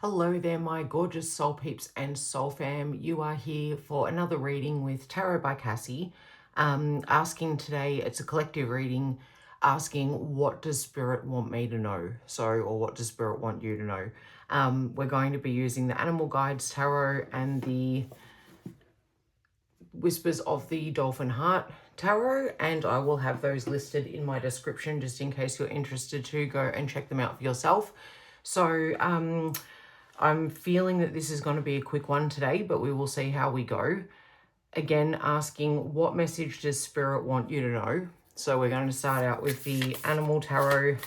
Hello there, my gorgeous soul peeps and soul fam. You are here for another reading with Tarot by Cassy. Asking today, it's a collective reading, asking what does Spirit want me to know? Or what does Spirit want you to know? We're going to be using the Animal Guides Tarot and the Whispers of the Dolphin Heart Tarot, and I will have those listed in my description just in case you're interested to go and check them out for yourself. So, I'm feeling that this is going to be a quick one today, but we will see how we go. Again, asking what message does Spirit want you to know? So we're going to start out with the Animal Tarot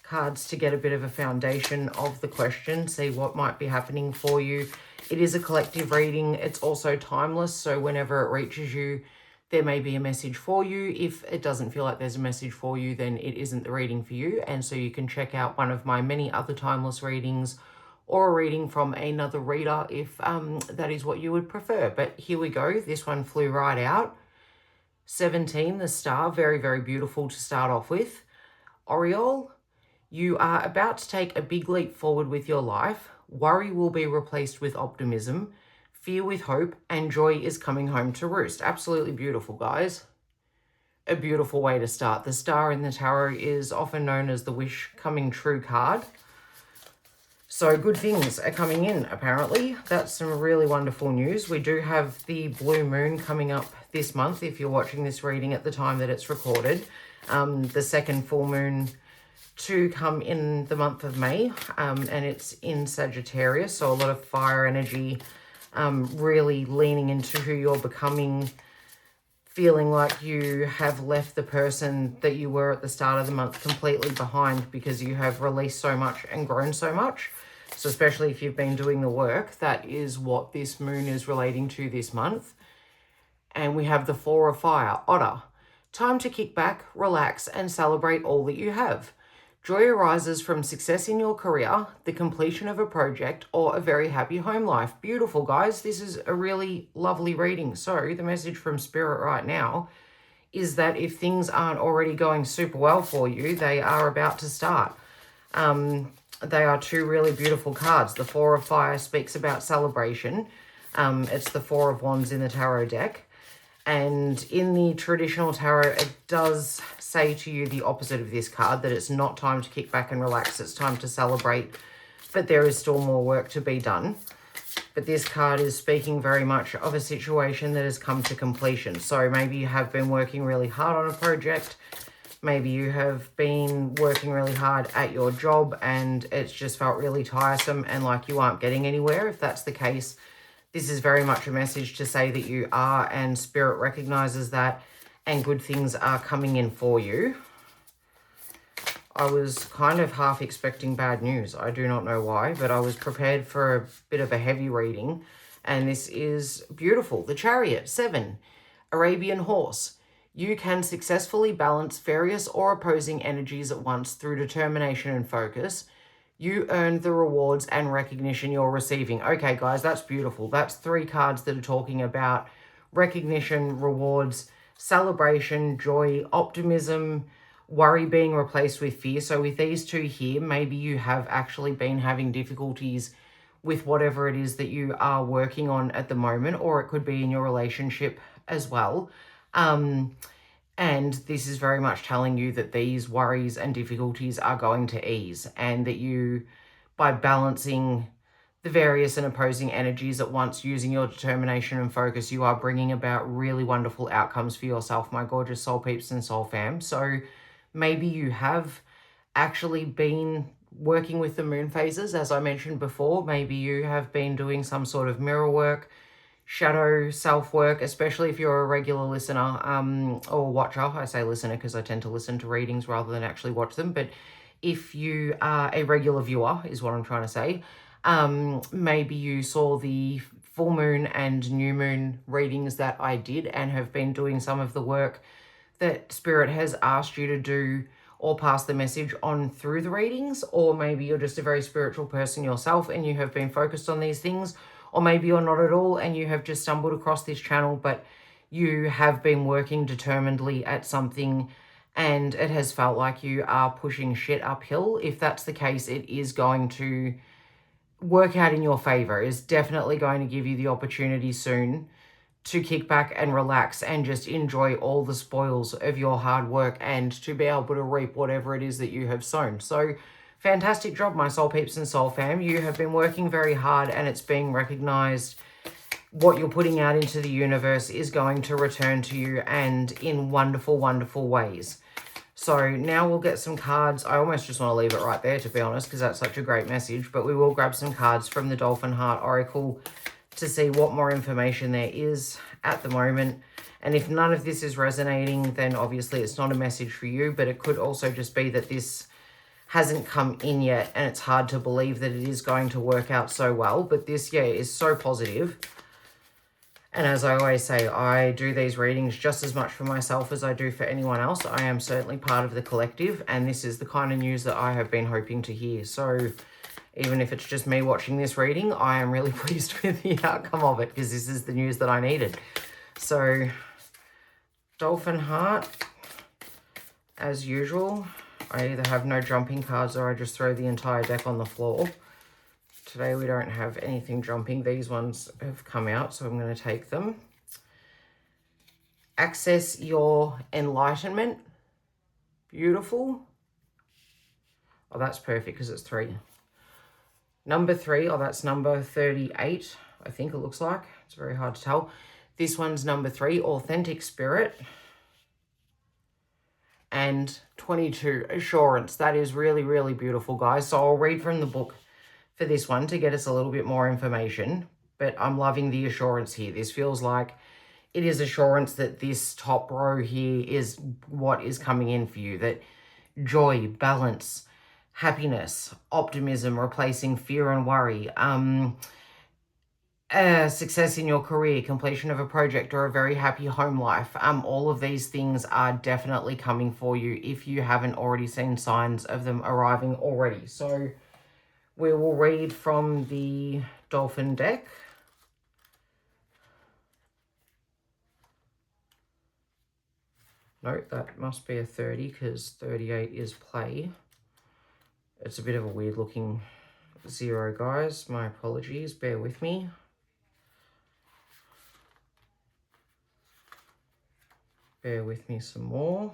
cards to get a bit of a foundation of the question, see what might be happening for you. It is a collective reading. It's also timeless, so whenever it reaches you, there may be a message for you. If it doesn't feel like there's a message for you, then it isn't the reading for you. And so you can check out one of my many other timeless readings or a reading from another reader if that is what you would prefer. But here we go. This one flew right out. 17, the star, very, very beautiful to start off with. Oriole, you are about to take a big leap forward with your life. Worry will be replaced with optimism, fear with hope, and joy is coming home to roost. Absolutely beautiful, guys. A beautiful way to start. The star in the tarot is often known as the wish coming true card. So good things are coming in, apparently. That's some really wonderful news. We do have the blue moon coming up this month, if you're watching this reading at the time that it's recorded. The second full moon to come in the month of May, and it's in Sagittarius, so a lot of fire energy, really leaning into who you're becoming, feeling like you have left the person that you were at the start of the month completely behind because you have released so much and grown so much. So especially if you've been doing the work, that is what this moon is relating to this month. And we have the Four of Fire, Otter. Time to kick back, relax, and celebrate all that you have. Joy arises from success in your career, the completion of a project, or a very happy home life. Beautiful, guys. This is a really lovely reading. So the message from Spirit right now is that if things aren't already going super well for you, they are about to start. They are two really beautiful cards. The Four of Fire speaks about celebration. It's the Four of Wands in the tarot deck. And in the traditional tarot, it does say to you the opposite of this card, that it's not time to kick back and relax, it's time to celebrate, but there is still more work to be done. But this card is speaking very much of a situation that has come to completion. So maybe you have been working really hard on a project, maybe you have been working really hard at your job and it's just felt really tiresome and like you aren't getting anywhere. If that's the case, this is very much a message to say that you are, and Spirit recognizes that, and good things are coming in for you. I was kind of half expecting bad news. I do not know why, but I was prepared for a bit of a heavy reading, and this is beautiful. The Chariot, 7, Arabian Horse. You can successfully balance various or opposing energies at once through determination and focus. You earn the rewards and recognition you're receiving. Okay, guys, that's beautiful. That's 3 cards that are talking about recognition, rewards, celebration, joy, optimism, worry being replaced with fear. So with these 2 here, maybe you have actually been having difficulties with whatever it is that you are working on at the moment, or it could be in your relationship as well. And this is very much telling you that these worries and difficulties are going to ease, and that you, by balancing the various and opposing energies at once, using your determination and focus, you are bringing about really wonderful outcomes for yourself, my gorgeous soul peeps and soul fam. So maybe you have actually been working with the moon phases, as I mentioned before. Maybe you have been doing some sort of mirror work, shadow self-work, especially if you're a regular listener or watcher. I say listener because I tend to listen to readings rather than actually watch them. But if you are a regular viewer, is what I'm trying to say, maybe you saw the full moon and new moon readings that I did and have been doing some of the work that Spirit has asked you to do or pass the message on through the readings. Or maybe you're just a very spiritual person yourself and you have been focused on these things. Or maybe you're not at all and you have just stumbled across this channel, but you have been working determinedly at something and it has felt like you are pushing shit uphill. If that's the case, it is going to work out in your favor, is definitely going to give you the opportunity soon to kick back and relax and just enjoy all the spoils of your hard work and to be able to reap whatever it is that you have sown. So fantastic job, my soul peeps and soul fam. You have been working very hard and it's being recognized. What you're putting out into the universe is going to return to you, and in wonderful, wonderful ways. So now we'll get some cards. I almost just want to leave it right there, to be honest, because that's such a great message. But we will grab some cards from the Dolphin Heart Oracle to see what more information there is at the moment. And if none of this is resonating, then obviously it's not a message for you. But it could also just be that this hasn't come in yet, and it's hard to believe that it is going to work out so well. But this, yeah, is so positive. And as I always say, I do these readings just as much for myself as I do for anyone else. I am certainly part of the collective, and this is the kind of news that I have been hoping to hear. So even if it's just me watching this reading, I am really pleased with the outcome of it, because this is the news that I needed. So Dolphin Heart, as usual, I either have no jumping cards or I just throw the entire deck on the floor. Today we don't have anything jumping. These ones have come out, so I'm going to take them. Access your enlightenment. Beautiful. Oh, that's perfect because it's 3. Number 3, oh, that's number 38, I think it looks like. It's very hard to tell. This one's number 3, authentic spirit. And 22, assurance. That is really, really beautiful, guys. So I'll read from the book for this one to get us a little bit more information, but I'm loving the assurance here. This feels like it is assurance that this top row here is what is coming in for you, that joy, balance, happiness, optimism, replacing fear and worry, success in your career, completion of a project, or a very happy home life. All of these things are definitely coming for you if you haven't already seen signs of them arriving already. So we will read from the Dolphin deck. No, that must be a 30 because 38 is play. It's a bit of a weird looking 0, guys. My apologies. Bear with me. Bear with me some more.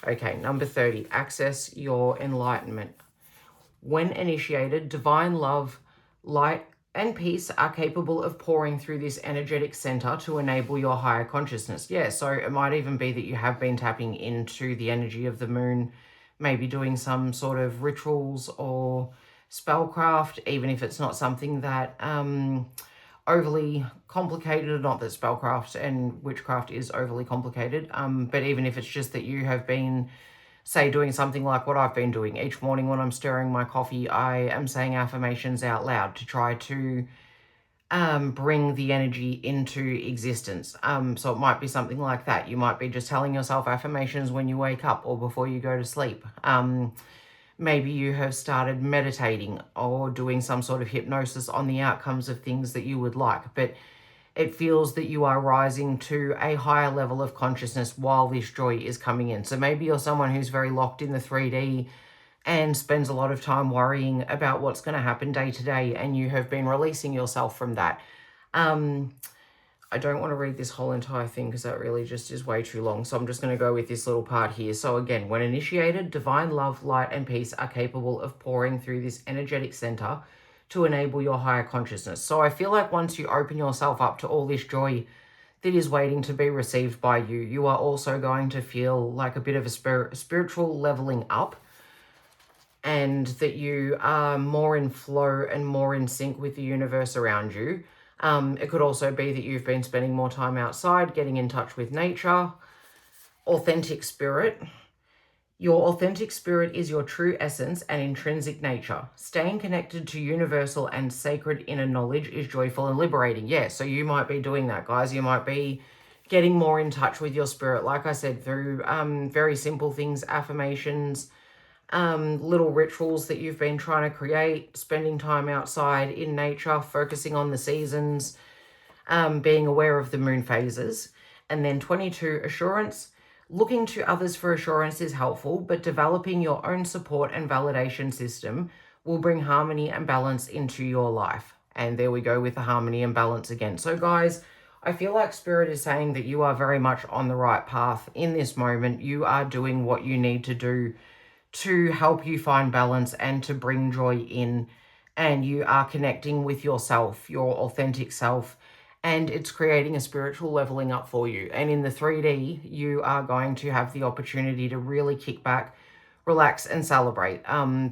Okay, number 30, access your enlightenment. When initiated, divine love, light, and peace are capable of pouring through this energetic center to enable your higher consciousness. Yeah, so it might even be that you have been tapping into the energy of the moon, maybe doing some sort of rituals or spellcraft, even if it's not something that overly complicated. Not that spellcraft and witchcraft is overly complicated, but even if it's just that you have been, say, doing something like what I've been doing. Each morning when I'm stirring my coffee, I am saying affirmations out loud to try to bring the energy into existence. So it might be something like that. You might be just telling yourself affirmations when you wake up or before you go to sleep. Maybe you have started meditating or doing some sort of hypnosis on the outcomes of things that you would like, but it feels that you are rising to a higher level of consciousness while this joy is coming in. So maybe you're someone who's very locked in the 3D and spends a lot of time worrying about what's going to happen day to day, and you have been releasing yourself from that. I don't want to read this whole entire thing because that really just is way too long. So I'm just going to go with this little part here. So again, when initiated, divine love, light, and peace are capable of pouring through this energetic center to enable your higher consciousness. So I feel like once you open yourself up to all this joy that is waiting to be received by you, you are also going to feel like a bit of a spiritual leveling up, and that you are more in flow and more in sync with the universe around you. It could also be that you've been spending more time outside, getting in touch with nature. Authentic spirit. Your authentic spirit is your true essence and intrinsic nature. Staying connected to universal and sacred inner knowledge is joyful and liberating. Yeah, so you might be doing that, guys. You might be getting more in touch with your spirit, like I said, through very simple things, affirmations, little rituals that you've been trying to create, spending time outside in nature, focusing on the seasons, being aware of the moon phases. And then 22, assurance. Looking to others for assurance is helpful, but developing your own support and validation system will bring harmony and balance into your life. And there we go with the harmony and balance again. So guys, I feel like Spirit is saying that you are very much on the right path in this moment. You are doing what you need to do to help you find balance and to bring joy in. And you are connecting with yourself, your authentic self, and it's creating a spiritual leveling up for you. And in the 3D, you are going to have the opportunity to really kick back, relax, and celebrate.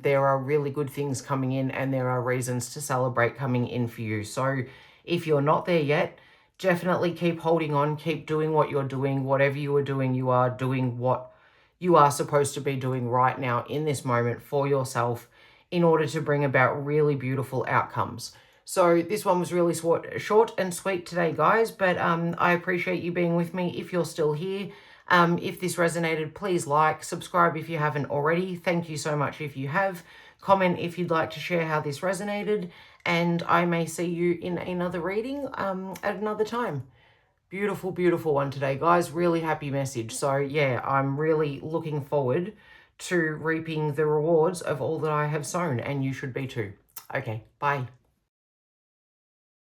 There are really good things coming in, and there are reasons to celebrate coming in for you. So if you're not there yet, definitely keep holding on, keep doing what you're doing. Whatever you are doing what you are supposed to be doing right now in this moment for yourself in order to bring about really beautiful outcomes. So this one was really short and sweet today, guys, but I appreciate you being with me if you're still here. If this resonated, please like, subscribe if you haven't already. Thank you so much if you have. Comment if you'd like to share how this resonated, and I may see you in another reading at another time. Beautiful, beautiful one today, guys. Really happy message. So yeah, I'm really looking forward to reaping the rewards of all that I have sown, and you should be too. Okay, bye.